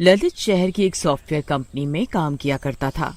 ललित शहर की एक सॉफ्टवेयर कंपनी में काम किया करता था।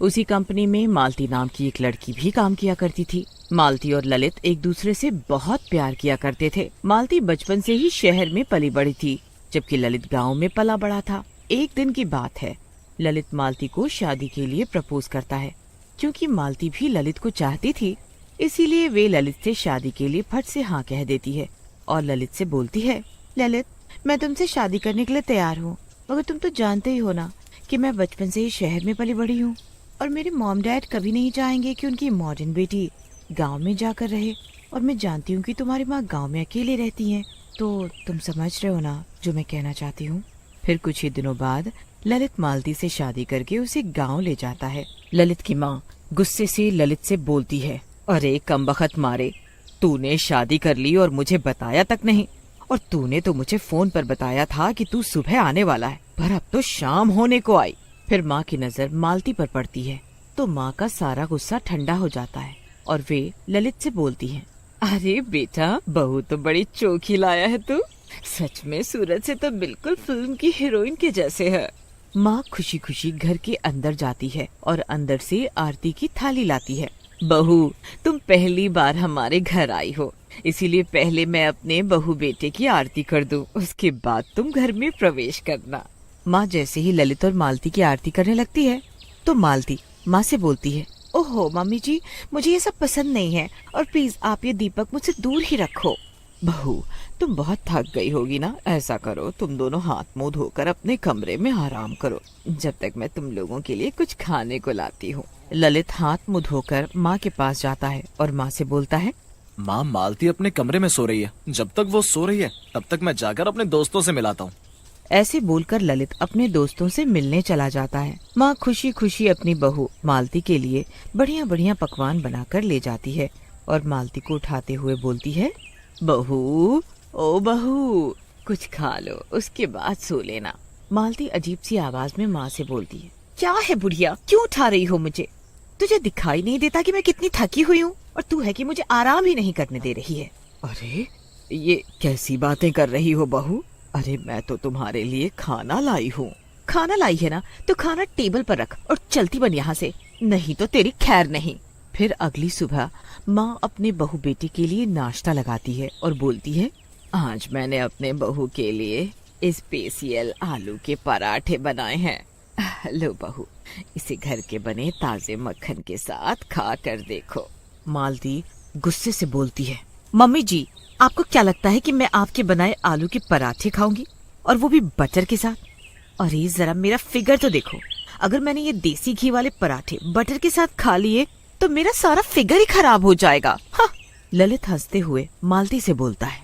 उसी कंपनी में मालती नाम की एक लड़की भी काम किया करती थी। मालती और ललित एक दूसरे से बहुत प्यार किया करते थे। मालती बचपन से ही शहर में पली बड़ी थी, जबकि ललित गांव में पला बड़ा था। एक दिन की बात है, ललित मालती को शादी के लिए प्रपोज करता है। क्योंकि मालती भी ललित को चाहती थी, इसीलिए वे ललित से शादी के लिए फट से हाँ कह देती है और ललित से बोलती है, ललित, मैं तुमसे शादी करने के लिए तैयार हूँ, मगर तुम तो जानते ही हो ना कि मैं बचपन से ही शहर में पली बड़ी हूँ और मेरे मॉम डैड कभी नहीं चाहेंगे कि उनकी मॉडर्न बेटी गांव में जाकर रहे। और मैं जानती हूँ कि तुम्हारी माँ गांव में अकेले रहती हैं, तो तुम समझ रहे हो ना जो मैं कहना चाहती हूँ। फिर कुछ ही दिनों बाद ललित मालती से शादी करके उसे गांव ले जाता है। ललित की माँ गुस्से से ललित से बोलती है, अरे कमबख्त मारे, तूने शादी कर ली और मुझे बताया तक नहीं। और तूने तो मुझे फोन पर बताया था कि तू सुबह आने वाला है, पर अब तो शाम होने को आई। फिर माँ की नजर मालती पर पड़ती है तो माँ का सारा गुस्सा ठंडा हो जाता है और वे ललित से बोलती हैं, अरे बेटा, बहू तो बड़ी चोखी लाया है तू। सच में सूरज से तो बिल्कुल फिल्म की हीरोइन के जैसे है। माँ खुशी खुशी घर के अंदर जाती है और अंदर से आरती की थाली लाती है। बहू, तुम पहली बार हमारे घर आई हो, इसीलिए पहले मैं अपने बहू बेटे की आरती कर दूं, उसके बाद तुम घर में प्रवेश करना। माँ जैसे ही ललित और मालती की आरती करने लगती है तो मालती माँ से बोलती है, ओहो मम्मी जी, मुझे ये सब पसंद नहीं है और प्लीज आप ये दीपक मुझसे दूर ही रखो। बहू, तुम बहुत थक गई होगी ना, ऐसा करो, तुम दोनों हाथ मुंह धोकर अपने कमरे में आराम करो जब तक मैं तुम लोगों के लिए कुछ खाने को लाती हूँ। ललित हाथ मुंह धोकर माँ के पास जाता है और माँ से बोलता है, माँ, मालती अपने कमरे में सो रही है, जब तक वो सो रही है तब तक मैं जाकर अपने दोस्तों से मिलाता हूँ। ऐसे बोलकर ललित अपने दोस्तों से मिलने चला जाता है। माँ खुशी खुशी अपनी बहू मालती के लिए बढ़िया बढ़िया पकवान बनाकर ले जाती है और मालती को उठाते हुए बोलती है, बहू, ओ बहू, कुछ खा लो, उसके बाद सो लेना। मालती अजीब सी आवाज में माँ से बोलती है, क्या है बुढ़िया, क्यों उठा रही हो मुझे? तुझे दिखाई नहीं देता कि मैं कितनी थकी हुई हूँ? और तू है कि मुझे आराम ही नहीं करने दे रही है। अरे ये कैसी बातें कर रही हो बहू? अरे मैं तो तुम्हारे लिए खाना लाई हूँ। खाना लाई है ना, तो खाना टेबल पर रख और चलती बन यहाँ से, नहीं तो तेरी खैर नहीं। फिर अगली सुबह माँ अपने बहू बेटी के लिए नाश्ता लगाती है और बोलती है, आज मैंने अपने बहू के लिए स्पेशल आलू के पराठे बनाए हैं। लो बहू, इसे घर के बने ताजे मक्खन के साथ खा कर देखो। मालती गुस्से से बोलती है, मम्मी जी, आपको क्या लगता है कि मैं आपके बनाए आलू के पराठे खाऊंगी, और वो भी बटर के साथ? अरे जरा मेरा फिगर तो देखो, अगर मैंने ये देसी घी वाले पराठे बटर के साथ खा लिए तो मेरा सारा फिगर ही खराब हो जाएगा। हाँ। ललित हंसते हुए मालती से बोलता है,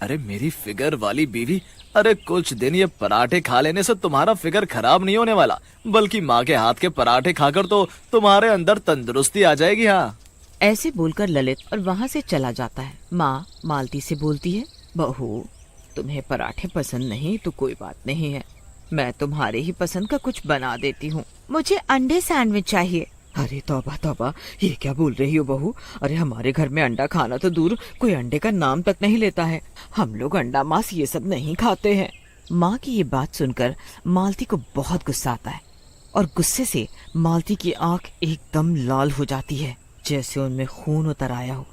अरे मेरी फिगर वाली बीवी, अरे कुछ दिन ये पराठे खा लेने से तुम्हारा फिगर खराब नहीं होने वाला, बल्कि माँ के हाथ के पराठे खाकर तो तुम्हारे अंदर तंदुरुस्ती आ जाएगी। हाँ। ऐसे बोलकर ललित और वहाँ से चला जाता है। माँ मालती से बोलती है, बहू, तुम्हें पराठे पसंद नहीं तो कोई बात नहीं है, मैं तुम्हारे ही पसंद का कुछ बना देती हूँ। मुझे अंडे सैंडविच चाहिए। अरे तौबा तौबा, ये क्या बोल रही हो बहू? अरे हमारे घर में अंडा खाना तो दूर, कोई अंडे का नाम तक नहीं लेता है। हम लोग अंडा मांस ये सब नहीं खाते हैं। माँ की ये बात सुनकर मालती को बहुत गुस्सा आता है और गुस्से से मालती की आंख एकदम लाल हो जाती है, जैसे उनमें खून उतर आया हो।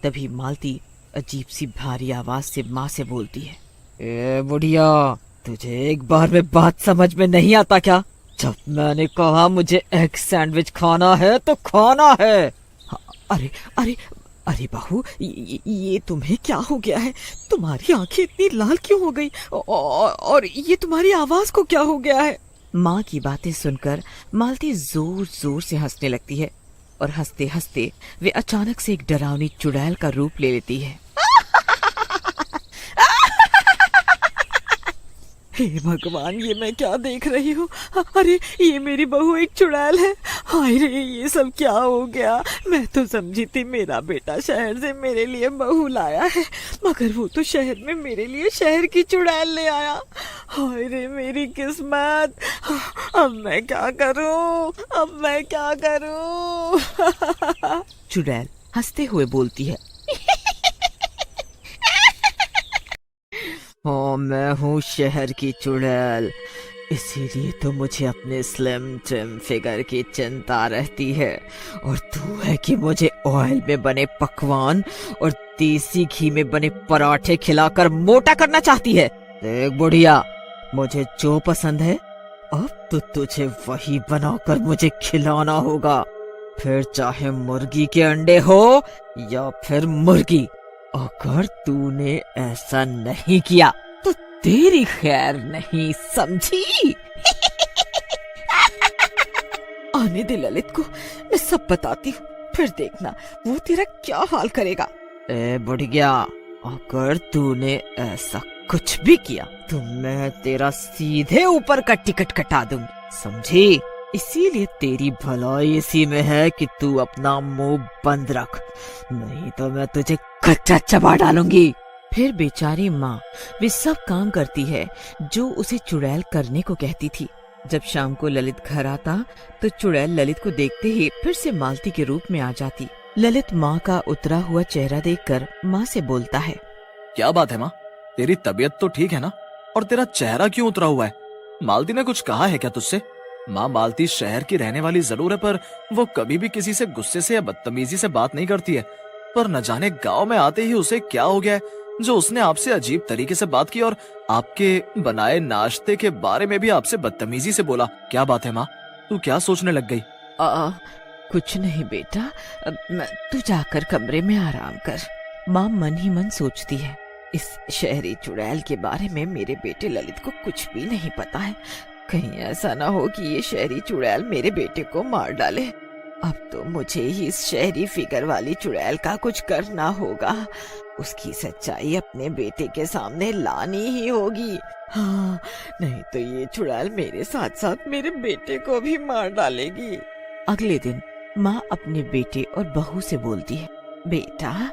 तभी मालती अजीब सी भारी आवाज से माँ से बोलती है, ए बुढ़िया, तुझे एक बार में बात समझ में नहीं आता क्या? जब मैंने कहा मुझे एग सैंडविच खाना है तो खाना है। अरे अरे अरे बहू, ये तुम्हें क्या हो गया है? तुम्हारी आंखें इतनी लाल क्यों हो गई? और ये तुम्हारी आवाज को क्या हो गया है? माँ की बातें सुनकर मालती जोर जोर से हंसने लगती है और हंसते हंसते वे अचानक से एक डरावनी चुड़ैल का रूप ले लेती है। हे भगवान, ये मैं क्या देख रही हूँ? अरे ये मेरी बहू एक चुड़ैल है। हाय रे, ये सब क्या हो गया? मैं तो समझी थी मेरा बेटा शहर से मेरे लिए बहू लाया है, मगर वो तो शहर में मेरे लिए शहर की चुड़ैल ले आया। हाय रे मेरी किस्मत, अब मैं क्या करूँ? अब मैं क्या करूँ? चुड़ैल हंसते हुए बोलती है, हाँ, मैं हूँ शहर की चुड़ैल। इसीलिए तो मुझे अपने स्लिम ट्रिम फिगर की चिंता रहती है, और तू है कि मुझे ऑयल में बने पकवान और देसी घी में बने पराठे खिलाकर मोटा करना चाहती है। देख बुढ़िया, मुझे जो पसंद है अब तो तुझे वही बनाकर मुझे खिलाना होगा, फिर चाहे मुर्गी के अंडे हो या फिर मुर्गी। अगर तूने ऐसा नहीं किया तो तेरी खैर नहीं, समझी? आने दे ललित को, मैं सब बताती हूँ, फिर देखना वो तेरा क्या हाल करेगा। ए बुढ़िया, अगर तूने ऐसा कुछ भी किया तो मैं तेरा सीधे ऊपर का टिकट कटा दूंगी, समझी? इसीलिए तेरी भलाई इसी में है कि तू अपना मुंह बंद रख, नहीं तो मैं तुझे कच्चा चबा डालूंगी। फिर बेचारी माँ वे सब काम करती है जो उसे चुड़ैल करने को कहती थी। जब शाम को ललित घर आता तो चुड़ैल ललित को देखते ही फिर से मालती के रूप में आ जाती। ललित माँ का उतरा हुआ चेहरा देखकर माँ से बोलता है, क्या बात है माँ, तेरी तबीयत तो ठीक है ना? और तेरा चेहरा क्यों उतरा हुआ है? मालती ने कुछ कहा है क्या तुझसे? माँ, मालती शहर की रहने वाली जरूर है, पर वो कभी भी किसी से गुस्से से या बदतमीजी से बात नहीं करती है। पर न जाने गांव में आते ही उसे क्या हो गया है जो उसने आपसे अजीब तरीके से बात की और आपके बनाए नाश्ते के बारे में भी आपसे बदतमीजी से बोला। क्या बात है माँ, तू क्या सोचने लग गई? कुछ नहीं बेटा, तू जाकर कमरे में आराम कर। माँ मन ही मन सोचती है, इस शहरी चुड़ैल के बारे में मेरे बेटे ललित को कुछ भी नहीं पता है। कहीं ऐसा ना हो कि ये शहरी चुड़ैल मेरे बेटे को मार डाले। अब तो मुझे ही इस शहरी फिगर वाली चुड़ैल का कुछ करना होगा। उसकी सच्चाई अपने बेटे के सामने लानी ही होगी। हाँ, नहीं तो ये चुड़ैल मेरे साथ साथ मेरे बेटे को भी मार डालेगी। अगले दिन माँ अपने बेटे और बहू से बोलती है, बेटा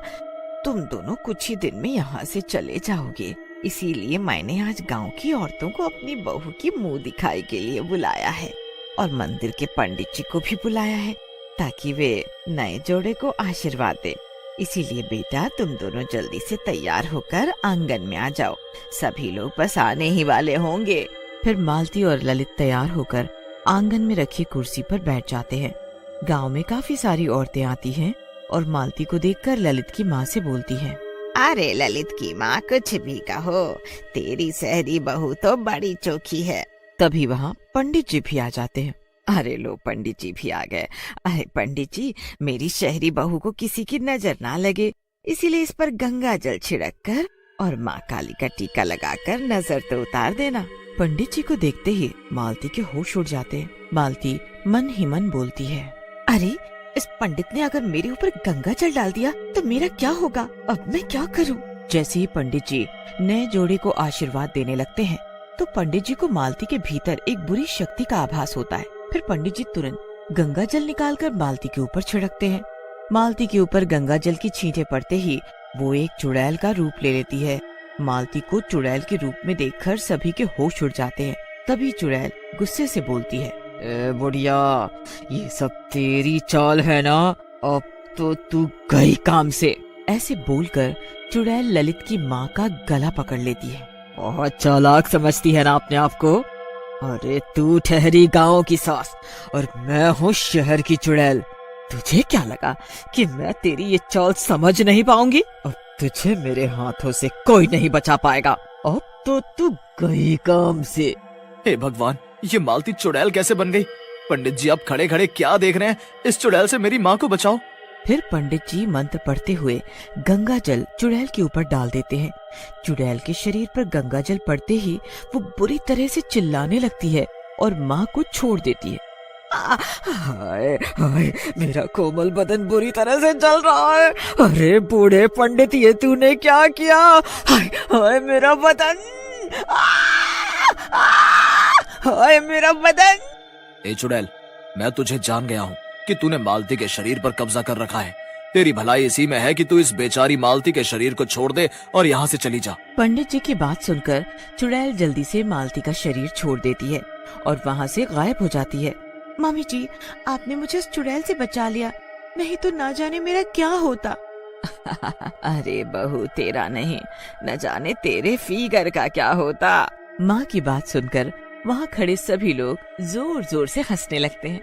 तुम दोनों कुछ ही दिन में यहाँ से चले जाओगे, इसीलिए मैंने आज गांव की औरतों को अपनी बहू की मुंह दिखाई के लिए बुलाया है और मंदिर के पंडित जी को भी बुलाया है ताकि वे नए जोड़े को आशीर्वाद दे। इसीलिए बेटा तुम दोनों जल्दी से तैयार होकर आंगन में आ जाओ, सभी लोग बस आने ही वाले होंगे। फिर मालती और ललित तैयार होकर आंगन में रखी कुर्सी पर बैठ जाते हैं। गांव में काफी सारी औरतें आती हैं और मालती को देखकर ललित की माँ से बोलती है, अरे ललित की माँ कुछ भी कहो, तेरी शहरी बहू तो बड़ी चोखी है। तभी वहाँ पंडित जी भी आ जाते हैं। अरे लो, पंडित जी भी आ गए। अरे पंडित जी, मेरी शहरी बहू को किसी की नजर ना लगे, इसीलिए इस पर गंगा जल छिड़क कर और माँ काली का टीका लगाकर नजर तो उतार देना। पंडित जी को देखते ही मालती के होश उड़ जाते हैं। मालती मन ही मन बोलती है, अरे इस पंडित ने अगर मेरे ऊपर गंगा जल डाल दिया तो मेरा क्या होगा? अब मैं क्या करूं? जैसे ही पंडित जी नए जोड़े को आशीर्वाद देने लगते हैं तो पंडित जी को मालती के भीतर एक बुरी शक्ति का आभास होता है। फिर पंडित जी तुरंत गंगा जल निकालकर मालती के ऊपर छिड़कते हैं। मालती के ऊपर गंगा जल की छींटे पड़ते ही वो एक चुड़ैल का रूप ले लेती है। मालती को चुड़ैल के रूप में देखकर सभी के होश उड़ जाते हैं। तभी चुड़ैल गुस्से से बोलती है, बुढ़िया, ये सब तेरी चाल है ना? अब तो तू गई काम से। ऐसे बोलकर चुड़ैल ललित की माँ का गला पकड़ लेती है। बहुत चालाक समझती है ना अपने आप को? अरे तू ठहरी गांव की सास और मैं हूँ शहर की चुड़ैल। तुझे क्या लगा कि मैं तेरी ये चाल समझ नहीं पाऊंगी? अब तुझे मेरे हाथों से कोई नहीं बचा पाएगा। अब तो तू गई काम से। हे भगवान, ये मालती चुड़ैल कैसे बन गई? पंडित जी आप खड़े खड़े क्या देख रहे हैं? इस चुड़ैल से मेरी माँ को बचाओ। फिर पंडित जी मंत्र पढ़ते हुए गंगा जल चुड़ैल के ऊपर डाल देते हैं। चुड़ैल के शरीर पर गंगा जल पड़ते ही वो बुरी तरह से चिल्लाने लगती है और माँ को छोड़ देती है। हाय हाय, मेरा कोमल बदन बुरी तरह से जल रहा है। अरे बूढ़े पंडित, ये तूने क्या किया? हाय हाय मेरा बदन, हाय मेरा बदन। ए चुड़ैल, मैं तुझे जान गया हूँ कि तूने मालती के शरीर पर कब्जा कर रखा है। तेरी भलाई इसी में है कि तू इस बेचारी मालती के शरीर को छोड़ दे और यहाँ से चली जा। पंडित जी की बात सुनकर चुड़ैल जल्दी से मालती का शरीर छोड़ देती है और वहाँ से गायब हो जाती है। मामी जी, आपने मुझे उस चुड़ैल से बचा लिया, नहीं तो ना जाने मेरा क्या होता। अरे बहू, तेरा नहीं, न जाने तेरे फिगर का क्या होता। माँ की बात सुनकर वहाँ खड़े सभी लोग जोर जोर से हंसने लगते हैं।